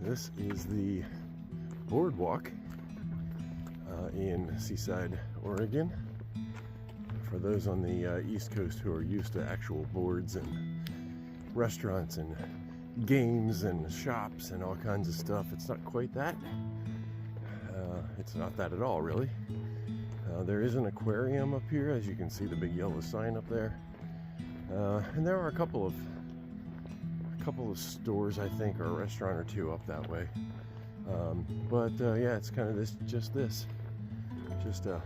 This is the boardwalk in Seaside, Oregon. For those on the East Coast who are used to actual boards and restaurants and games and shops and all kinds of stuff, it's not quite that. It's not that at all, really. There is an aquarium up here, as you can see the big yellow sign up there. And there are a couple of stores, I think, or a restaurant or two up that way. Yeah, it's kind of just a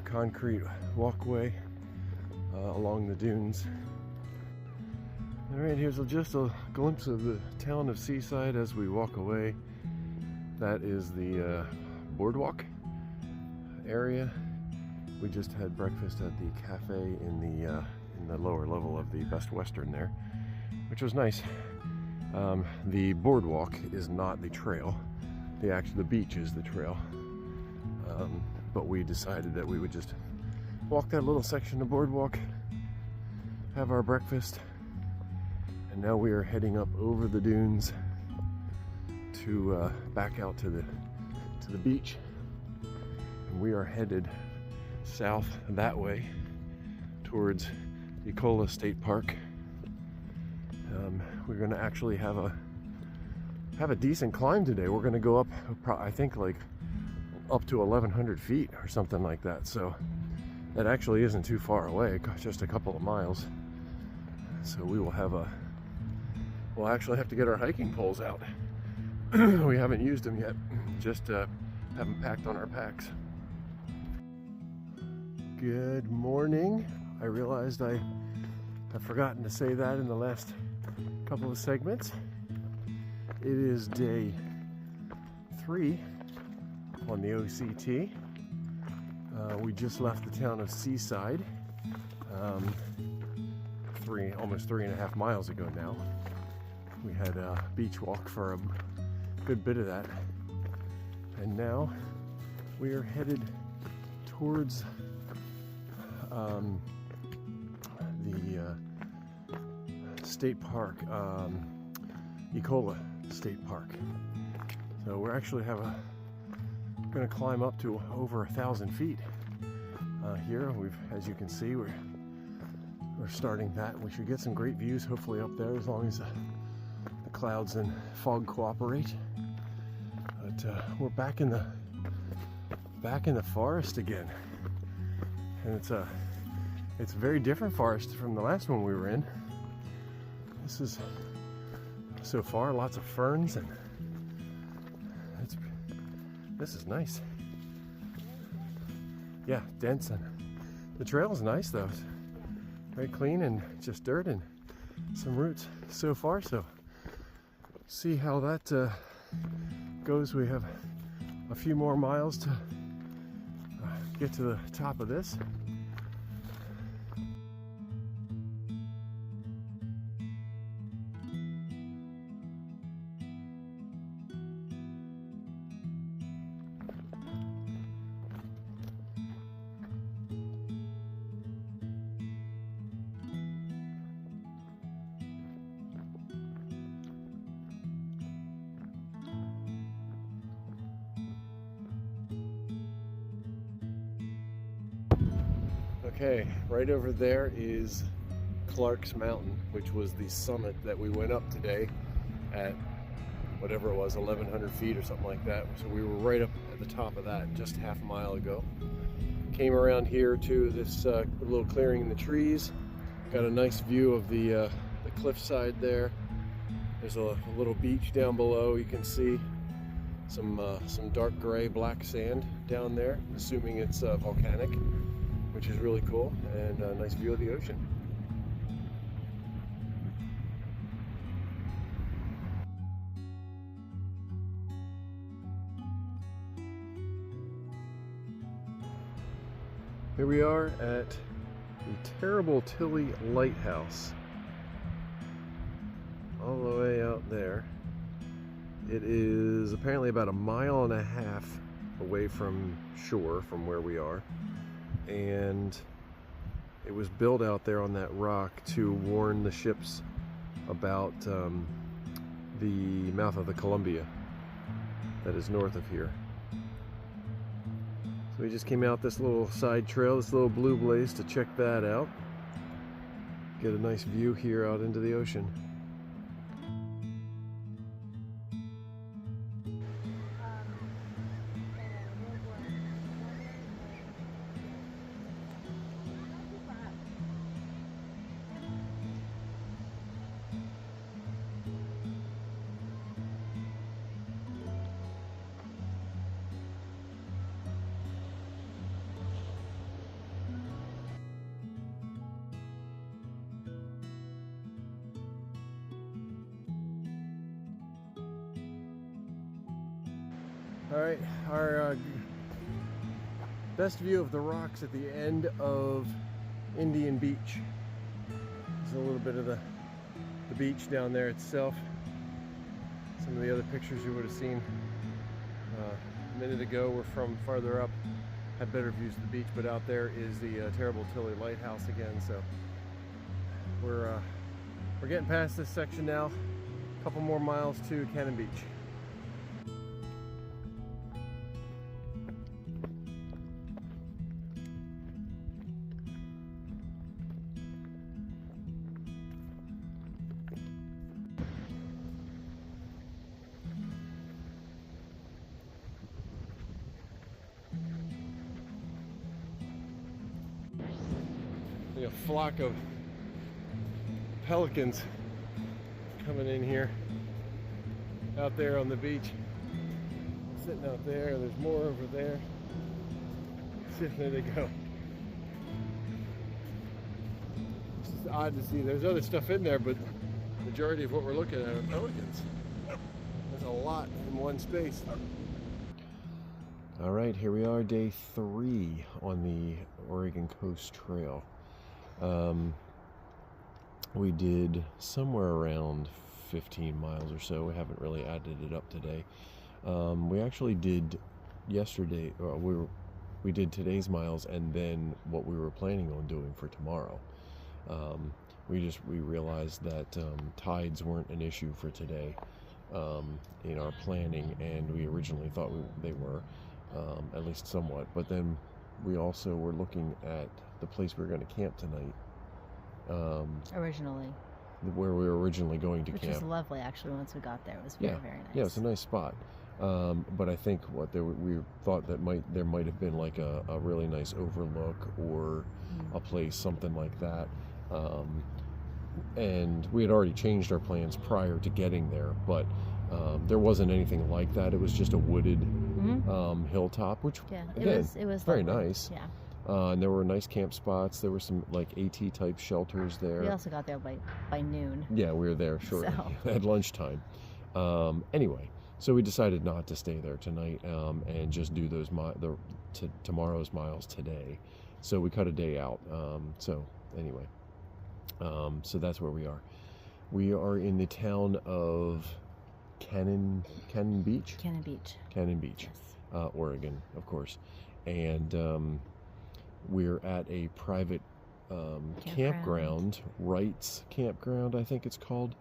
concrete walkway along the dunes. All right, here's just a glimpse of the town of Seaside as we walk away. That is the boardwalk area. We just had breakfast at the cafe in the lower level of the Best Western there, which was nice. The boardwalk is not the trail. The beach is the trail. But we decided that we would just walk that little section of boardwalk, have our breakfast, and now we are heading up over the dunes to back out to the beach. And we are headed south that way towards Ecola State Park. We're going to actually have a decent climb today. We're going to go up, I think, like up to 1,100 feet or something like that. So that actually isn't too far away, just a couple of miles. So we'll actually have to get our hiking poles out. We haven't used them yet, just haven't packed on our packs. Good morning. I realized I have forgotten to say that in the last couple of segments. It is day 3 on the OCT. We just left the town of Seaside almost 3.5 miles ago now. We had a beach walk for a good bit of that, and now we are headed towards the state park, Ecola State Park. So we're actually going to climb up to over 1,000 feet here. As you can see, we're starting that. We should get some great views hopefully up there, as long as the clouds and fog cooperate. But we're back in the forest again, and it's a very different forest from the last one we were in. This is, so far, lots of ferns, and this is nice. Yeah, dense, and the trail is nice though. It's very clean and just dirt and some roots so far. So see how that goes. We have a few more miles to get to the top of this. Okay, right over there is Clark's Mountain, which was the summit that we went up today at whatever it was, 1,100 feet or something like that. So we were right up at the top of that just half a mile ago. Came around here to this little clearing in the trees. Got a nice view of the cliffside there. There's a little beach down below. You can see some dark gray black sand down there, assuming it's volcanic, which is really cool, and a nice view of the ocean. Here we are at the Terrible Tilly Lighthouse, all the way out there. It is apparently about 1.5 miles away from shore, from where we are, and it was built out there on that rock to warn the ships about the mouth of the Columbia that is north of here. So we just came out this little side trail, this little Blue Blaze, to check that out. Get a nice view here out into the ocean. All right, our best view of the rocks at the end of Indian Beach. There's a little bit of the beach down there itself. Some of the other pictures you would have seen a minute ago were from farther up, had better views of the beach, but out there is the terrible Tilly Lighthouse again. So we're getting past this section now. A couple more miles to Cannon Beach. A flock of pelicans coming in here out there on the beach, sitting out there. There's more over there. See, there they go. It's just odd to see. There's other stuff in there, but the majority of what we're looking at are pelicans. There's a lot in one space. All right, here we are, day 3 on the Oregon Coast Trail. We did somewhere around 15 miles or so. We haven't really added it up today. We actually did yesterday, we did today's miles and then what we were planning on doing for tomorrow. We realized that tides weren't an issue for today in our planning, and we originally thought they were, at least somewhat. But then we also were looking at the place we were going to camp tonight. Originally. Where we were originally going to Which camp. was lovely, actually, once we got there. It was very, very nice. Yeah, it's a nice spot. But I think we thought that there might have been like a really nice overlook or a place, something like that. And we had already changed our plans prior to getting there, but there wasn't anything like that. It was just a wooded hilltop, which it was very lovely. nice. Yeah. And there were nice camp spots. There were some like AT type shelters there. We also got there by noon. Yeah, we were there shortly at lunchtime. Anyway, so we decided not to stay there tonight and just do those tomorrow's miles today. So we cut a day out. So anyway, so that's where we are. We are in the town of Cannon Beach. Cannon Beach. Cannon Beach, yes. Oregon, of course, and we're at a private campground, Wright's Campground, I think it's called.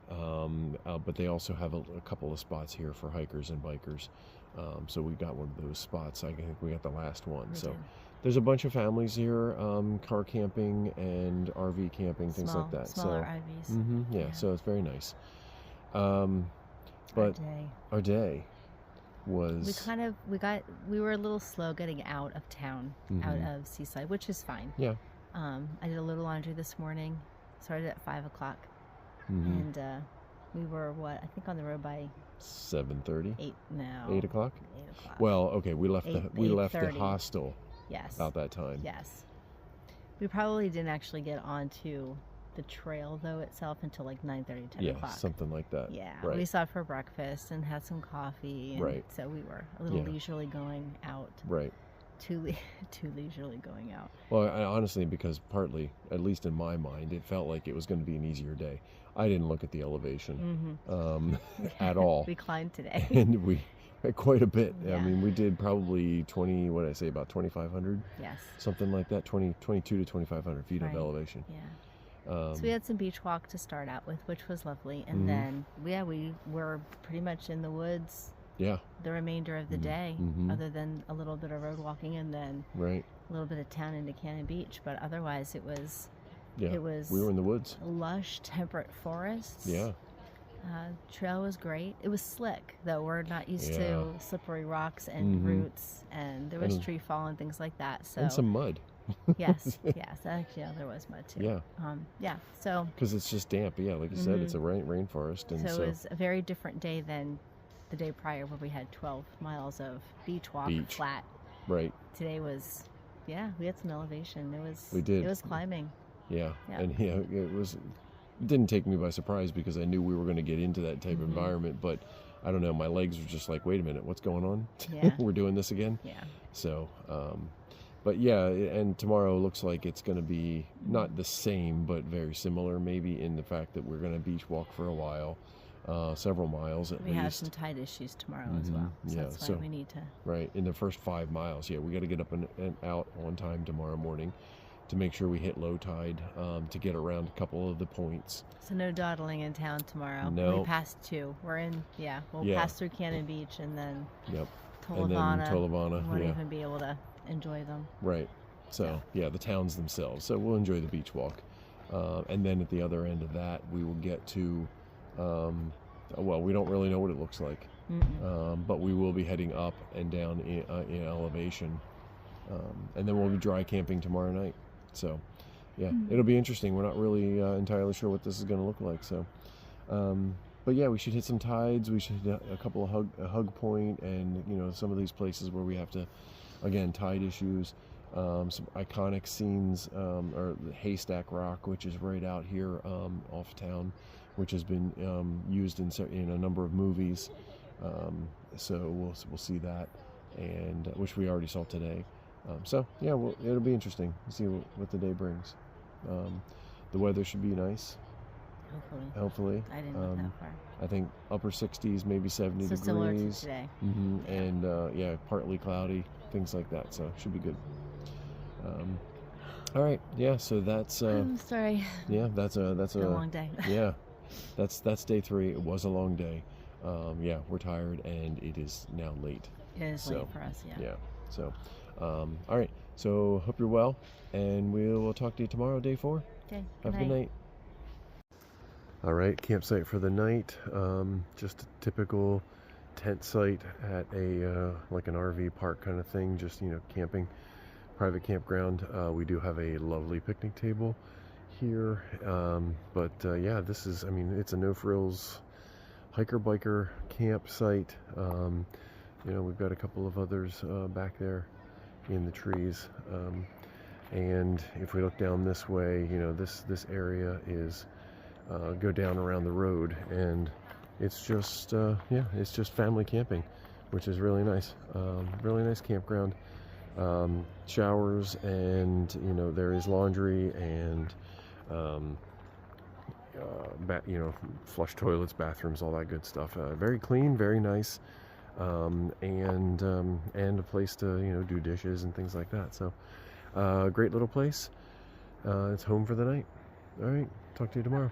But they also have a couple of spots here for hikers and bikers. So we got one of those spots. I think we got the last one. So there's a bunch of families here, car camping and RV camping, things like that. Smaller RVs. Yeah, so it's very nice. But our day was... We were a little slow getting out of town, out of Seaside, which is fine. Yeah. I did a little laundry this morning, started at 5 o'clock, and we were, I think on the road by 7:30? 8 8 o'clock? 8 o'clock. Well, okay, we left the hostel about that time. Yes. We probably didn't actually get onto the trail, though, itself until like 9:30, 10 o'clock. Yeah, something like that. Yeah, right. We stopped for breakfast and had some coffee. And so we were a little leisurely going out. Right. Too leisurely going out. Well, honestly, because partly, at least in my mind, it felt like it was going to be an easier day. I didn't look at the elevation at all. We climbed today. And we quite a bit. Yeah. I mean, we did probably about 2,500? Yes. Something like that, 22 to 2,500 feet of elevation. Yeah. So we had some beach walk to start out with, which was lovely, and then we were pretty much in the woods. Yeah. The remainder of the day, other than a little bit of road walking and then right. a little bit of town into Cannon Beach, but otherwise it was. Yeah. It was. We were in the woods. Lush, temperate forests. Yeah. Trail was great. It was slick, though. We're not used to slippery rocks and roots, and there was tree fall and things like that. So and some mud. yes. Actually, yeah, there was mud too. Yeah. So because it's just damp. Yeah, like you said, it's a rainforest, and so it was a very different day than the day prior, where we had 12 miles of beach walk, flat. Right. Today was, we had some elevation. We did. It was climbing. Yeah. And it didn't take me by surprise because I knew we were going to get into that type of environment, but I don't know, my legs were just like, wait a minute, what's going on? Yeah. We're doing this again? Yeah. So, but yeah, and tomorrow looks like it's going to be not the same, but very similar, maybe in the fact that we're going to beach walk for a while, several miles at least. We have some tide issues tomorrow as well, so that's why we need to. Right, in the first 5 miles, we got to get up and out on time tomorrow morning to make sure we hit low tide, to get around a couple of the points. So no dawdling in town tomorrow. No. We passed 2. We're in, we'll pass through Cannon Beach and then Tolovana. And then Tolovana, we won't even be able to enjoy them. Right. So, the towns themselves. So we'll enjoy the beach walk. And then at the other end of that, we will get to, well, we don't really know what it looks like. But we will be heading up and down in elevation. And then we'll be dry camping tomorrow night. So, it'll be interesting. We're not really entirely sure what this is going to look like. So, but we should hit some tides. We should hit a couple of hug point, and some of these places where we have to, again, tide issues. Some iconic scenes, or the Haystack Rock, which is right out here off town, which has been used in a number of movies. So we'll see that, and which we already saw today. It'll be interesting to see what the day brings. The weather should be nice. Hopefully. I didn't look that far. I think upper 60s, maybe 70 degrees. Similar to today. And partly cloudy, things like that. So it should be good. All right. Yeah. So that's. I'm sorry. Yeah. That's a long day. Yeah. That's day 3. It was a long day. We're tired, and it is now late. It is late for us. Yeah. Yeah. So. All right, so hope you're well, and we'll talk to you tomorrow, day 4. Okay. Have a good night. All right, campsite for the night. Just a typical tent site at a like an RV park kind of thing. Just camping, private campground. We do have a lovely picnic table here, but this is. It's a no frills hiker biker campsite. We've got a couple of others back there in the trees, and if we look down this way, this area is go down around the road, and it's just it's just family camping, which is really nice. Really nice campground. Showers, and there is laundry and flush toilets, bathrooms, all that good stuff. Very clean, very nice. And a place to do dishes and things like that. So great little place. It's home for the night. All right, talk to you tomorrow.